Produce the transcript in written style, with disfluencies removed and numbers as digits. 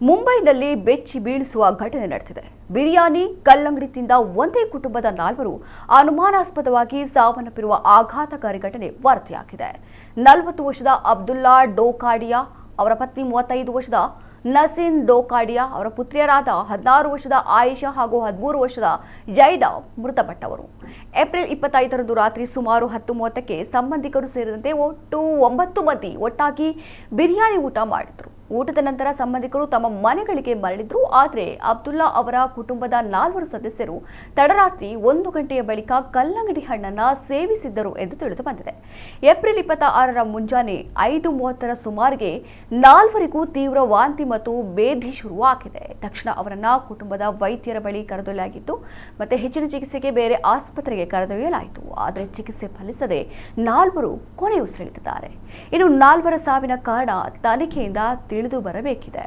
ಮುಂಬೈನಲ್ಲಿ ಬೆಚ್ಚಿ ಬೀಳಿಸುವ ಘಟನೆ ನಡೆದಿದೆ. ಬಿರಿಯಾನಿ ಕಲ್ಲಂಗಡಿ ತಿಂದ ಒಂದೇ ಕುಟುಂಬದ 4 ಅನುಮಾನಾಸ್ಪದವಾಗಿ ಸಾವನ್ನಪ್ಪಿರುವ ಆಘಾತಕಾರಿ ಘಟನೆ ವರದಿಯಾಗಿದೆ. 40 ವರ್ಷದ ಅಬ್ದುಲ್ಲಾ ಡೋಕಾಡಿಯಾ, ಅವರ ಪತ್ನಿ 35 ವರ್ಷದ ನಸೀನ್ ಡೋಕಾಡಿಯಾ, ಅವರ ಪುತ್ರಿಯರಾದ 16 ವರ್ಷದ ಆಯಿಷಾ ಹಾಗೂ 13 ವರ್ಷದ ಜೈದಾ ಮೃತಪಟ್ಟವರು. ಏಪ್ರಿಲ್ 25ರಂದು ರಾತ್ರಿ ಸುಮಾರು 10:30ಕ್ಕೆ ಸಂಬಂಧಿಕರು ಸೇರಿದಂತೆ ಒಟ್ಟು 9 ಮಂದಿ ಒಟ್ಟಾಗಿ ಬಿರಿಯಾನಿ ಊಟ ಮಾಡಿದ್ರು. ಊಟದ ನಂತರ ಸಂಬಂಧಿಕರು ತಮ್ಮ ಮನೆಗಳಿಗೆ ಮರಳಿದ್ರು. ಆದರೆ ಅಬ್ದುಲ್ಲಾ ಅವರ ಕುಟುಂಬದ 4 ಸದಸ್ಯರು ತಡರಾತ್ರಿ 1 ಗಂಟೆಯ ಬಳಿಕ ಕಲ್ಲಂಗಡಿ ಹಣ್ಣನ್ನ ಸೇವಿಸಿದ್ದರು ಎಂದು ತಿಳಿದು ಬಂದಿದೆ. ಏಪ್ರಿಲ್ 26ರ ಮುಂಜಾನೆ 5:30ರ ಸುಮಾರಿಗೆ 4 ತೀವ್ರ ವಾಂತಿ ಮತ್ತು ಬೇಧಿ ಶುರುವಾಗಿದೆ. ತಕ್ಷಣ ಅವರನ್ನ ಕುಟುಂಬದ ವೈದ್ಯರ ಬಳಿ ಕರೆದೊಯ್ಯಲಾಗಿತ್ತು ಮತ್ತೆ ಹೆಚ್ಚಿನ ಚಿಕಿತ್ಸೆಗೆ ಬೇರೆ ಆಸ್ಪತ್ರೆಗೆ ಕರೆದೊಯ್ಯಲಾಯಿತು. ಆದರೆ ಚಿಕಿತ್ಸೆ ಫಲಿಸದೆ 4 ಕೊನೆಯುಸಿರೆಳೆದಿದ್ದಾರೆ. ಇನ್ನು 4 ಸಾವಿನ ಕಾರಣ ತನಿಖೆಯಿಂದ ತಿಳಿದು ಬರಬೇಕಿದೆ.